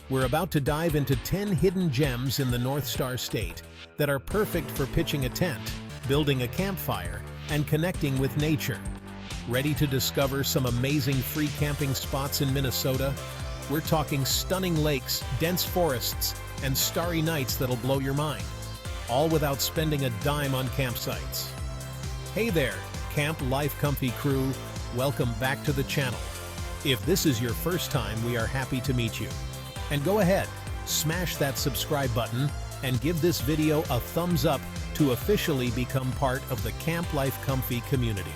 We're about to dive into 10 hidden gems in the North Star State that are perfect for pitching a tent, building a campfire, and connecting with nature. Ready to discover some amazing free camping spots in Minnesota? We're talking stunning lakes, dense forests, and starry nights that'll blow your mind, all without spending a dime on campsites. Hey there, CampLifeComfy crew, welcome back to the channel. If this is your first time, we are happy to meet you. And go ahead, smash that subscribe button and give this video a thumbs up to officially become part of the CampLifeComfy community.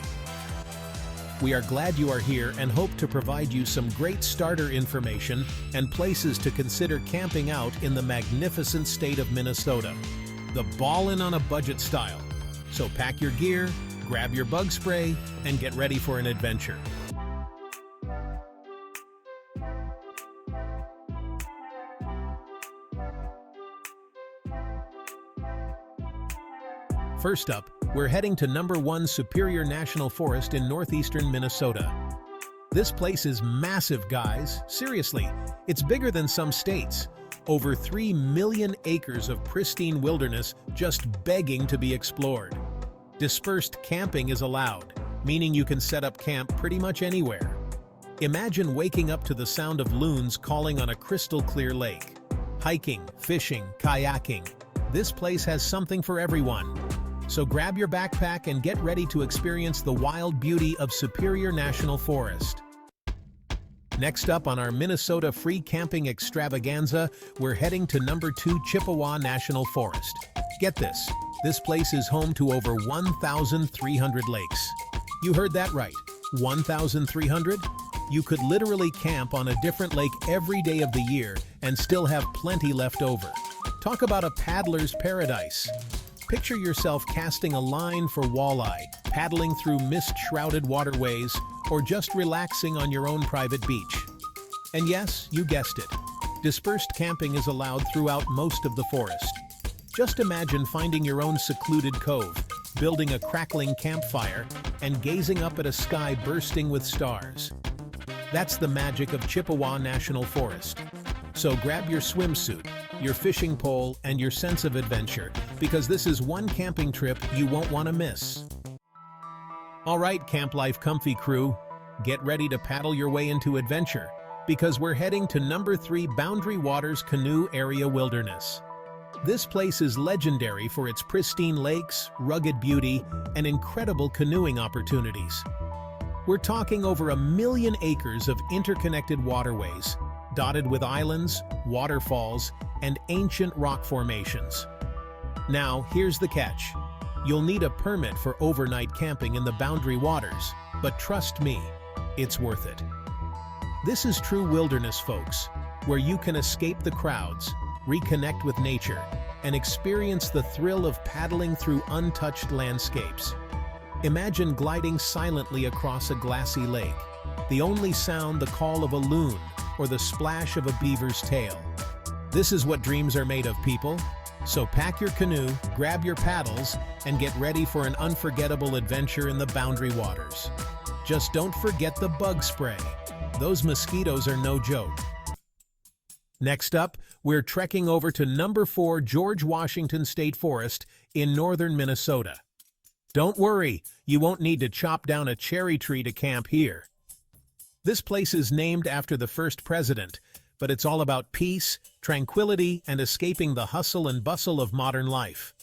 We are glad you are here and hope to provide you some great starter information and places to consider camping out in the magnificent state of Minnesota. The ballin' on a budget style. So pack your gear, grab your bug spray, and get ready for an adventure. First up, we're heading to number 1 Superior National Forest in northeastern Minnesota. This place is massive, guys. Seriously, it's bigger than some states. Over 3 million acres of pristine wilderness just begging to be explored. Dispersed camping is allowed, meaning you can set up camp pretty much anywhere. Imagine waking up to the sound of loons calling on a crystal-clear lake. Hiking, fishing, kayaking. This place has something for everyone. So grab your backpack and get ready to experience the wild beauty of Superior National Forest. Next up on our Minnesota free camping extravaganza, we're heading to number 2 Chippewa National Forest. Get this place is home to over 1,300 lakes. You heard that right, 1,300? You could literally camp on a different lake every day of the year and still have plenty left over. Talk about a paddler's paradise. Picture yourself casting a line for walleye, paddling through mist-shrouded waterways, or just relaxing on your own private beach. And yes, you guessed it, dispersed camping is allowed throughout most of the forest. Just imagine finding your own secluded cove, building a crackling campfire, and gazing up at a sky bursting with stars. That's the magic of Chippewa National Forest. So grab your swimsuit, your fishing pole, and your sense of adventure, because this is one camping trip you won't want to miss. All right, CampLifeComfy crew, get ready to paddle your way into adventure, because we're heading to number 3 Boundary Waters Canoe Area Wilderness. This place is legendary for its pristine lakes, rugged beauty, and incredible canoeing opportunities. We're talking over 1 million acres of interconnected waterways, dotted with islands, waterfalls, and ancient rock formations. Now, here's the catch. You'll need a permit for overnight camping in the Boundary Waters, but trust me, it's worth it. This is true wilderness, folks, where you can escape the crowds, reconnect with nature, and experience the thrill of paddling through untouched landscapes. Imagine gliding silently across a glassy lake, the only sound the call of a loon or the splash of a beaver's tail. This is what dreams are made of, people. So pack your canoe, grab your paddles, and get ready for an unforgettable adventure in the Boundary Waters. Just don't forget the bug spray. Those mosquitoes are no joke. Next up, we're trekking over to number 4 George Washington State Forest in northern Minnesota. Don't worry, you won't need to chop down a cherry tree to camp here. This place is named after the first president, but it's all about peace, tranquility, and escaping the hustle and bustle of modern life.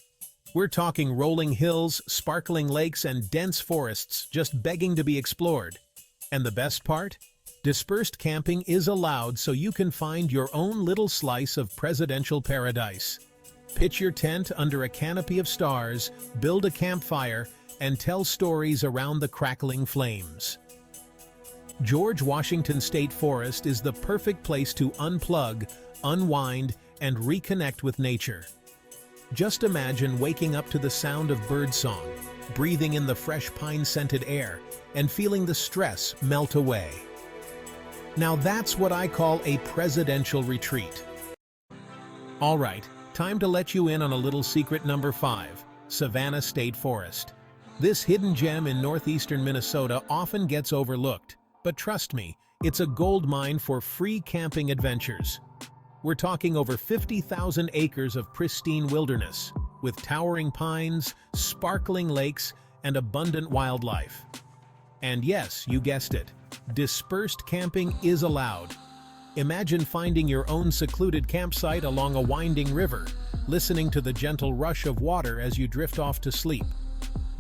We're talking rolling hills, sparkling lakes, and dense forests just begging to be explored. And the best part? Dispersed camping is allowed so you can find your own little slice of presidential paradise. Pitch your tent under a canopy of stars, build a campfire, and tell stories around the crackling flames. George Washington State Forest is the perfect place to unplug, unwind, and reconnect with nature. Just imagine waking up to the sound of birdsong, breathing in the fresh pine-scented air, and feeling the stress melt away. Now that's what I call a presidential retreat. All right, time to let you in on a little secret number 5, Savannah State Forest. This hidden gem in northeastern Minnesota often gets overlooked. But trust me, it's a gold mine for free camping adventures. We're talking over 50,000 acres of pristine wilderness, with towering pines, sparkling lakes, and abundant wildlife. And yes, you guessed it, dispersed camping is allowed. Imagine finding your own secluded campsite along a winding river, listening to the gentle rush of water as you drift off to sleep.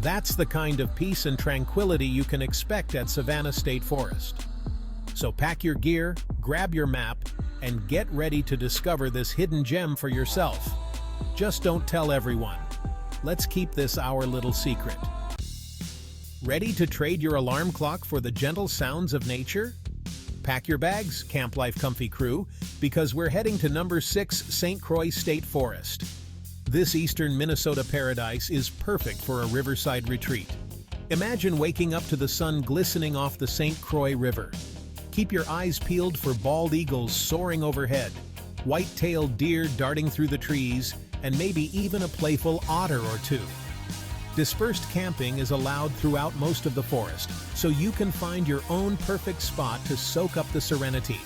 That's the kind of peace and tranquility you can expect at Savannah State Forest. So pack your gear, grab your map, and get ready to discover this hidden gem for yourself. Just don't tell everyone. Let's keep this our little secret. Ready to trade your alarm clock for the gentle sounds of nature? Pack your bags, CampLifeComfy crew, because we're heading to number 6 St. Croix State Forest. This eastern Minnesota paradise is perfect for a riverside retreat. Imagine waking up to the sun glistening off the St. Croix River. Keep your eyes peeled for bald eagles soaring overhead, white-tailed deer darting through the trees, and maybe even a playful otter or two. Dispersed camping is allowed throughout most of the forest, so you can find your own perfect spot to soak up the serenity.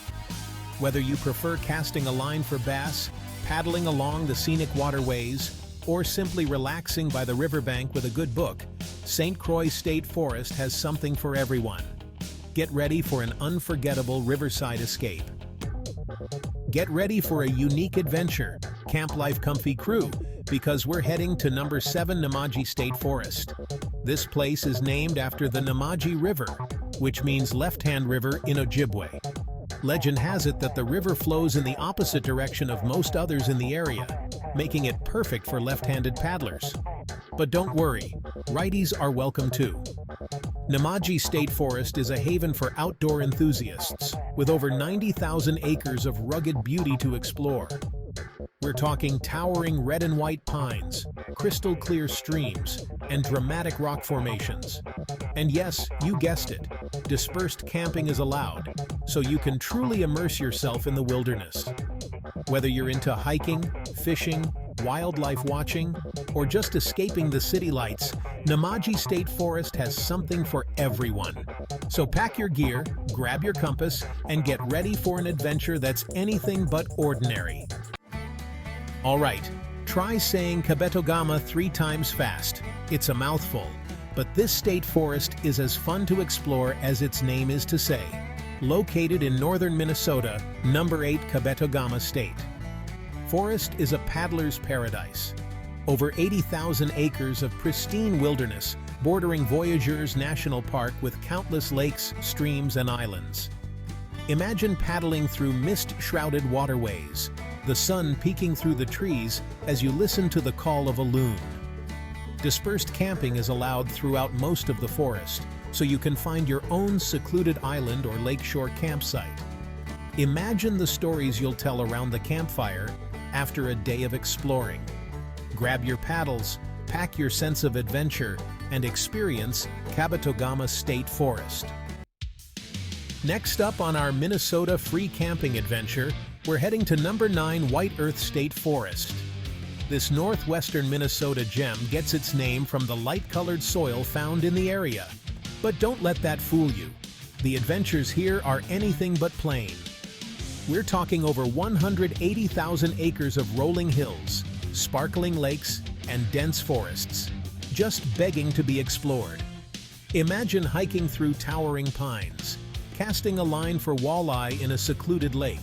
Whether you prefer casting a line for bass, paddling along the scenic waterways, or simply relaxing by the riverbank with a good book, St. Croix State Forest has something for everyone. Get ready for an unforgettable riverside escape. Get ready for a unique adventure, CampLifeComfy crew, because we're heading to number 7 Nemadji State Forest. This place is named after the Nemadji River, which means left-hand river in Ojibwe. Legend has it that the river flows in the opposite direction of most others in the area, making it perfect for left-handed paddlers. But don't worry, righties are welcome too. Nemadji State Forest is a haven for outdoor enthusiasts, with over 90,000 acres of rugged beauty to explore. We're talking towering red and white pines, crystal clear streams, and dramatic rock formations. And yes, you guessed it, dispersed camping is allowed, so you can truly immerse yourself in the wilderness. Whether you're into hiking, fishing, wildlife watching, or just escaping the city lights, Nemadji State Forest has something for everyone. So pack your gear, grab your compass, and get ready for an adventure that's anything but ordinary. Alright, try saying Kabetogama 3 times fast. It's a mouthful, but this state forest is as fun to explore as its name is to say. Located in northern Minnesota, number 8 Kabetogama State. Forest is a paddler's paradise. Over 80,000 acres of pristine wilderness bordering Voyageurs National Park with countless lakes, streams, and islands. Imagine paddling through mist-shrouded waterways, the sun peeking through the trees as you listen to the call of a loon. Dispersed camping is allowed throughout most of the forest, so you can find your own secluded island or lakeshore campsite. Imagine the stories you'll tell around the campfire after a day of exploring. Grab your paddles, pack your sense of adventure, and experience Kabetogama State Forest. Next up on our Minnesota free camping adventure, we're heading to number 9 White Earth State Forest. This northwestern Minnesota gem gets its name from the light-colored soil found in the area. But don't let that fool you. The adventures here are anything but plain. We're talking over 180,000 acres of rolling hills, sparkling lakes, and dense forests, just begging to be explored. Imagine hiking through towering pines, casting a line for walleye in a secluded lake,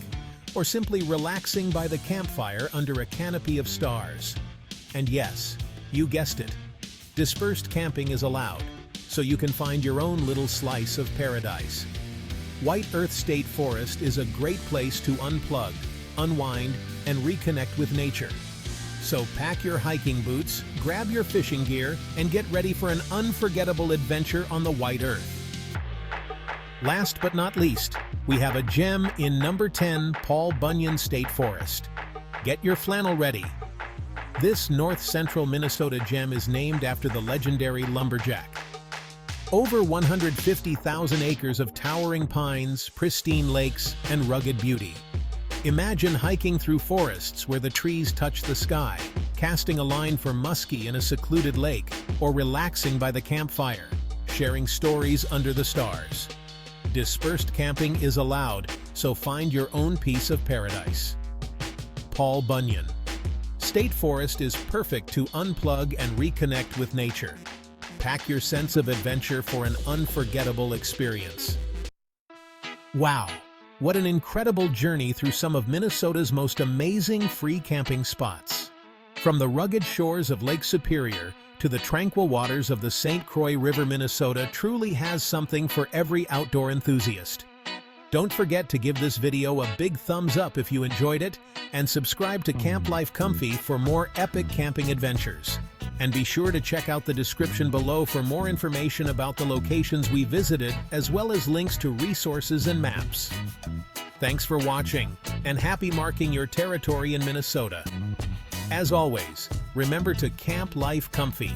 or simply relaxing by the campfire under a canopy of stars. And yes, you guessed it, dispersed camping is allowed, so you can find your own little slice of paradise. White Earth State Forest is a great place to unplug, unwind, and reconnect with nature. So pack your hiking boots, grab your fishing gear, and get ready for an unforgettable adventure on the White Earth. Last but not least, we have a gem in number 10 Paul Bunyan State Forest. Get your flannel ready. This north-central Minnesota gem is named after the legendary lumberjack. Over 150,000 acres of towering pines, pristine lakes, and rugged beauty. Imagine hiking through forests where the trees touch the sky, casting a line for muskie in a secluded lake, or relaxing by the campfire, sharing stories under the stars. Dispersed camping is allowed, so find your own piece of paradise. Paul Bunyan. State Forest is perfect to unplug and reconnect with nature. Pack your sense of adventure for an unforgettable experience. Wow, what an incredible journey through some of Minnesota's most amazing free camping spots. From the rugged shores of Lake Superior to the tranquil waters of the St. Croix River, Minnesota truly has something for every outdoor enthusiast. Don't forget to give this video a big thumbs up if you enjoyed it, and subscribe to CampLifeComfy for more epic camping adventures. And be sure to check out the description below for more information about the locations we visited, as well as links to resources and maps. Thanks for watching, and happy marking your territory in Minnesota. As always, remember to camp life comfy.